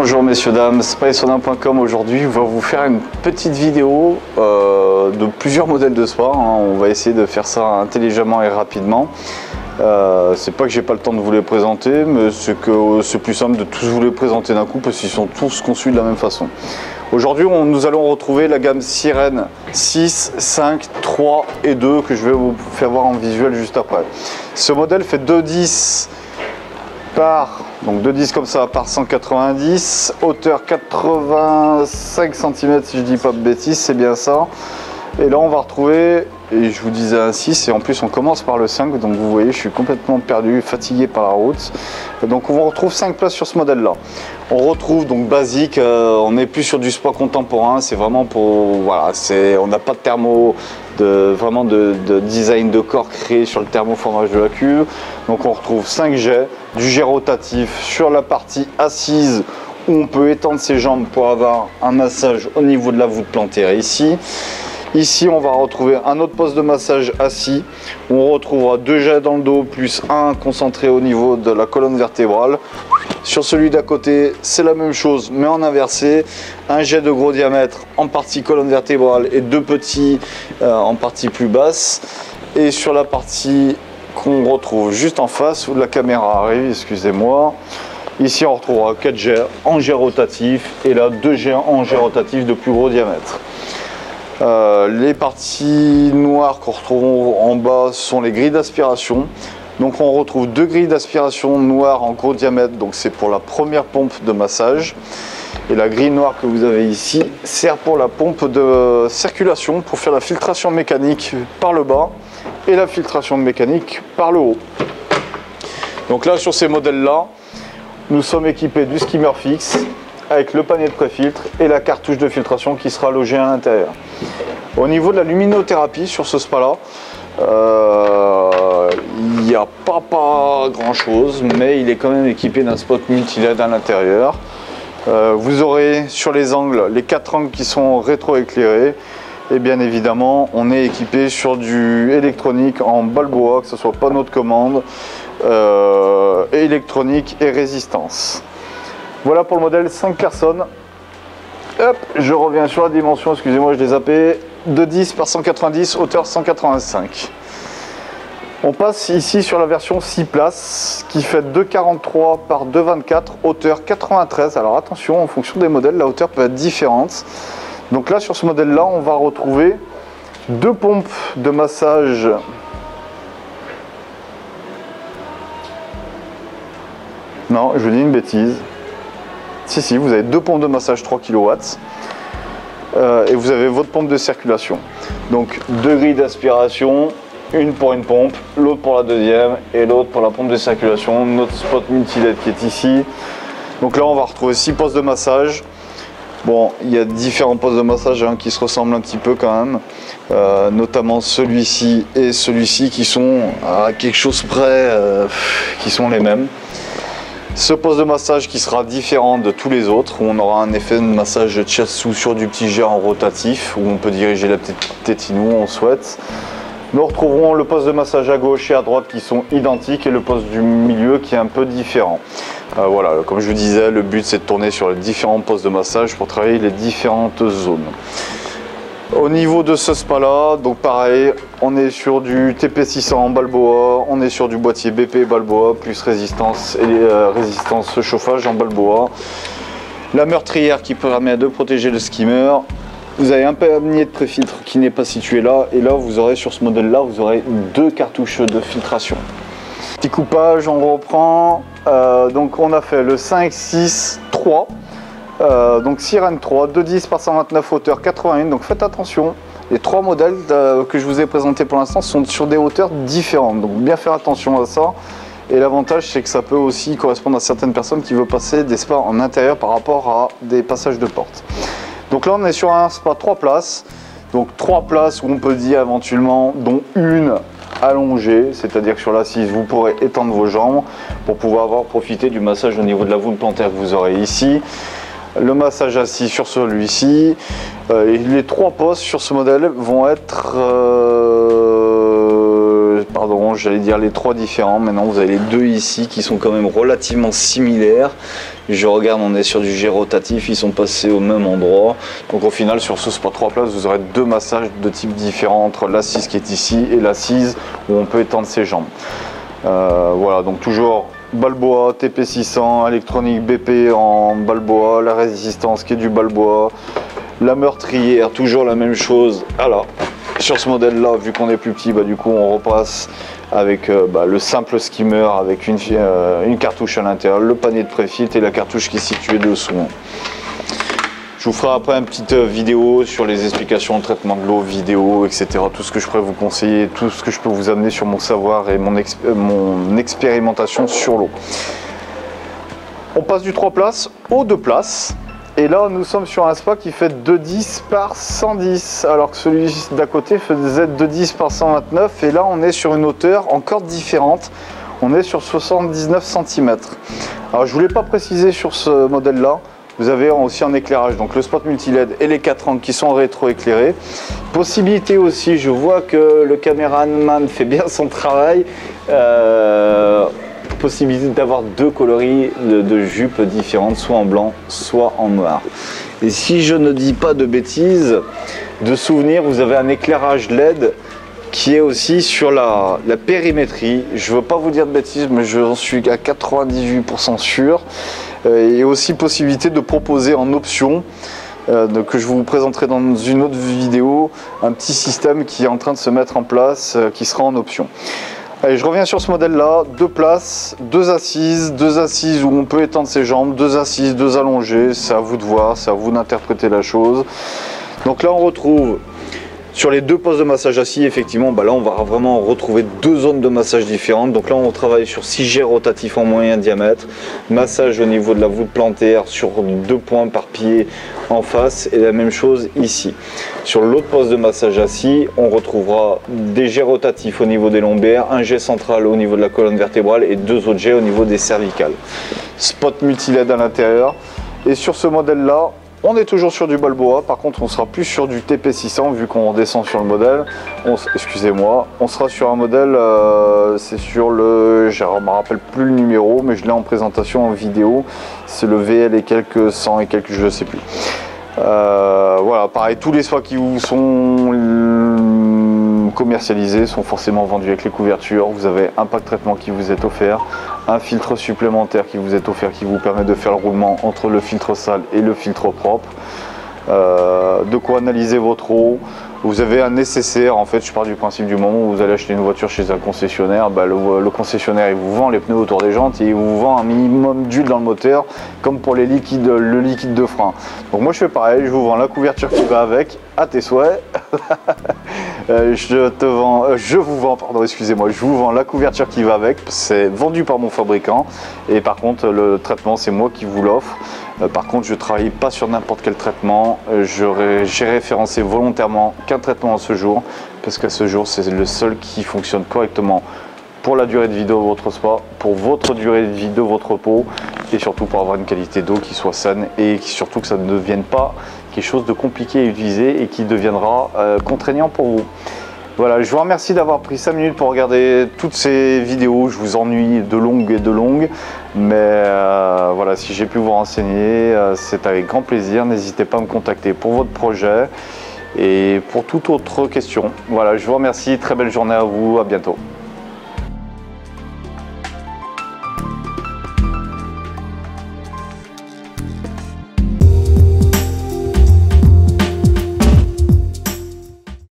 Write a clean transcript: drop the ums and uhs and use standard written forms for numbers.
Bonjour messieurs dames, SpaSauna.com. Aujourd'hui on va vous faire une petite vidéo de plusieurs modèles de spa. On va essayer de faire ça intelligemment et rapidement. C'est pas que j'ai pas le temps de vous les présenter, mais c'est que c'est plus simple de tous vous les présenter d'un coup parce qu'ils sont tous conçus de la même façon. Aujourd'hui nous allons retrouver la gamme Sirène 6, 5, 3 et 2 que je vais vous faire voir en visuel juste après. Ce modèle fait 2,10 par, donc 2,10 comme ça par 190, hauteur 85 cm si je dis pas de bêtises, c'est bien ça. Et là on va retrouver, et je vous disais un 6 et en plus on commence par le 5, donc vous voyez je suis complètement perdu, fatigué par la route. Donc on retrouve 5 places sur ce modèle là. On retrouve donc basique, on n'est plus sur du spa contemporain, c'est vraiment pour, voilà, on n'a pas de thermo, vraiment de design de corps créé sur le thermoformage de la cuve. Donc on retrouve 5 jets, du jet rotatif sur la partie assise où on peut étendre ses jambes pour avoir un massage au niveau de la voûte plantaire ici. Ici, on va retrouver un autre poste de massage assis. On retrouvera 2 jets dans le dos, plus un concentré au niveau de la colonne vertébrale. Sur celui d'à côté, c'est la même chose, mais en inversé. Un jet de gros diamètre en partie colonne vertébrale et 2 petits en partie plus basse. Et sur la partie qu'on retrouve juste en face, où la caméra arrive, excusez-moi. Ici, on retrouvera 4 jets en jet rotatif et là, 2 jets en jet rotatif de plus gros diamètre. Les parties noires qu'on retrouve en bas sont les grilles d'aspiration. Donc on retrouve 2 grilles d'aspiration noires en gros diamètre, donc c'est pour la première pompe de massage. Et la grille noire que vous avez ici sert pour la pompe de circulation, pour faire la filtration mécanique par le bas et la filtration mécanique par le haut. Donc là sur ces modèles là, nous sommes équipés du skimmer fixe avec le panier de pré-filtre et la cartouche de filtration qui sera logée à l'intérieur. Au niveau de la luminothérapie sur ce spa là, il n'y a pas grand chose, mais il est quand même équipé d'un spot multi-LED à l'intérieur. Vous aurez sur les angles, les 4 angles qui sont rétro-éclairés, et bien évidemment on est équipé sur du électronique en Balboa, que ce soit panneau de commande, électronique et résistance. Voilà pour le modèle 5 personnes. Hop, je reviens sur la dimension, excusez-moi, je l'ai zappé. 2,10 par 190, hauteur 185. On passe ici sur la version 6 places qui fait 2,43 par 2,24, hauteur 93. Alors attention, en fonction des modèles, la hauteur peut être différente. Donc là, sur ce modèle-là, on va retrouver 2 pompes de massage. Non, je dis une bêtise. Si, vous avez 2 pompes de massage 3 kW et vous avez votre pompe de circulation. Donc 2 grilles d'aspiration, une pour une pompe, l'autre pour la deuxième et l'autre pour la pompe de circulation. Notre spot multi-LED qui est ici. Donc là on va retrouver 6 postes de massage. Bon, il y a différents postes de massage qui se ressemblent un petit peu quand même, notamment celui-ci et celui-ci qui sont à quelque chose près, qui sont les mêmes. Ce poste de massage qui sera différent de tous les autres, où on aura un effet de massage de shiatsu sur du petit jet en rotatif, où on peut diriger la petite tétine où on souhaite. Nous retrouverons le poste de massage à gauche et à droite qui sont identiques et le poste du milieu qui est un peu différent. Voilà, comme je vous disais, le but c'est de tourner sur les différents postes de massage pour travailler les différentes zones. Au niveau de ce spa là, donc pareil, on est sur du TP600 en Balboa, on est sur du boîtier BP Balboa plus résistance et résistance chauffage en Balboa. La meurtrière qui permet de protéger le skimmer. Vous avez un panier de pré-filtre qui n'est pas situé là, et là vous aurez sur ce modèle là, vous aurez 2 cartouches de filtration. Petit coupage, on reprend. Donc on a fait le 5, 6, 3. Donc Sirène 3, 2,10 par 129, hauteur 81, donc faites attention, les 3 modèles que je vous ai présentés pour l'instant sont sur des hauteurs différentes, donc bien faire attention à ça. Et l'avantage c'est que ça peut aussi correspondre à certaines personnes qui veulent passer des spas en intérieur par rapport à des passages de porte. Donc là on est sur un spa 3 places, donc 3 places où on peut dire éventuellement, dont une allongée, c'est-à-dire que sur l'assise vous pourrez étendre vos jambes pour pouvoir profiter du massage au niveau de la voûte plantaire que vous aurez ici. Le massage assis sur celui-ci, et les 3 postes sur ce modèle vont être, pardon, j'allais dire les 3 différents. Maintenant vous avez les 2 ici qui sont quand même relativement similaires. Je regarde, on est sur du jet rotatif, ils sont passés au même endroit. Donc au final sur ce spot 3 places, vous aurez 2 massages de type différents entre l'assise qui est ici et l'assise où on peut étendre ses jambes. Voilà, donc toujours Balboa, TP600, électronique BP en Balboa, la résistance qui est du Balboa, la meurtrière, toujours la même chose. Alors, sur ce modèle là, vu qu'on est plus petit, du coup on repasse avec le simple skimmer avec une cartouche à l'intérieur, le panier de préfiltre et la cartouche qui est située dessous. Je vous ferai après une petite vidéo sur les explications de traitement de l'eau, vidéo, etc. Tout ce que je pourrais vous conseiller, tout ce que je peux vous amener sur mon savoir et mon expérimentation sur l'eau. On passe du 3 places au 2 places. Et là, nous sommes sur un spa qui fait 210 par 110, alors que celui d'à côté faisait 210 par 129. Et là, on est sur une hauteur encore différente. On est sur 79 cm. Alors, je ne voulais pas préciser sur ce modèle-là. Vous avez aussi un éclairage, donc le spot multi-LED et les 4 angles qui sont rétro-éclairés. Possibilité aussi, je vois que le caméraman fait bien son travail. Possibilité d'avoir 2 coloris de jupes différentes, soit en blanc, soit en noir. Et si je ne dis pas de bêtises, de souvenir, vous avez un éclairage LED qui est aussi sur la périmétrie. Je ne veux pas vous dire de bêtises, mais j'en suis à 98% sûr. Et aussi possibilité de proposer en option, que je vous présenterai dans une autre vidéo, un petit système qui est en train de se mettre en place, qui sera en option. Allez, je reviens sur ce modèle là, 2 places, 2 assises où on peut étendre ses jambes, 2 assises, 2 allongées, c'est à vous de voir, c'est à vous d'interpréter la chose. Donc là on retrouve sur les 2 postes de massage assis, effectivement, là on va vraiment retrouver 2 zones de massage différentes. Donc là on travaille sur 6 jets rotatifs en moyen diamètre, massage au niveau de la voûte plantaire sur 2 points par pied en face, et la même chose ici. Sur l'autre poste de massage assis, on retrouvera des jets rotatifs au niveau des lombaires, un jet central au niveau de la colonne vertébrale et 2 autres jets au niveau des cervicales. Spot multi-LED à l'intérieur. Et sur ce modèle là, on est toujours sur du Balboa, par contre on sera plus sur du TP600 vu qu'on redescend sur le modèle. Excusez-moi, on sera sur un modèle, c'est sur le, je ne me rappelle plus le numéro, mais je l'ai en présentation en vidéo. C'est le VL et quelques 100 et quelques, je ne sais plus. Voilà, pareil, tous les spas qui vous sont commercialisés sont forcément vendus avec les couvertures. Vous avez un pack traitement qui vous est offert, un filtre supplémentaire qui vous est offert, qui vous permet de faire le roulement entre le filtre sale et le filtre propre. De quoi analyser votre eau. Vous avez un nécessaire, en fait je pars du principe du moment où vous allez acheter une voiture chez un concessionnaire, le concessionnaire il vous vend les pneus autour des jantes et il vous vend un minimum d'huile dans le moteur, comme pour les liquides, le liquide de frein. Donc moi je fais pareil, je vous vends la couverture qui va avec, à tes souhaits. Je vous vends la couverture qui va avec, c'est vendu par mon fabricant, et par contre le traitement c'est moi qui vous l'offre. Par contre je ne travaille pas sur n'importe quel traitement, j'ai référencé volontairement qu'un traitement à ce jour, parce qu'à ce jour c'est le seul qui fonctionne correctement pour la durée de vie de votre spa, pour votre durée de vie de votre peau, et surtout pour avoir une qualité d'eau qui soit saine, et surtout que ça ne devienne pas quelque chose de compliqué à utiliser et qui deviendra contraignant pour vous. Voilà, je vous remercie d'avoir pris 5 minutes pour regarder toutes ces vidéos. Je vous ennuie de longues, mais voilà, si j'ai pu vous renseigner, c'est avec grand plaisir. N'hésitez pas à me contacter pour votre projet et pour toute autre question. Voilà, je vous remercie, très belle journée à vous, à bientôt.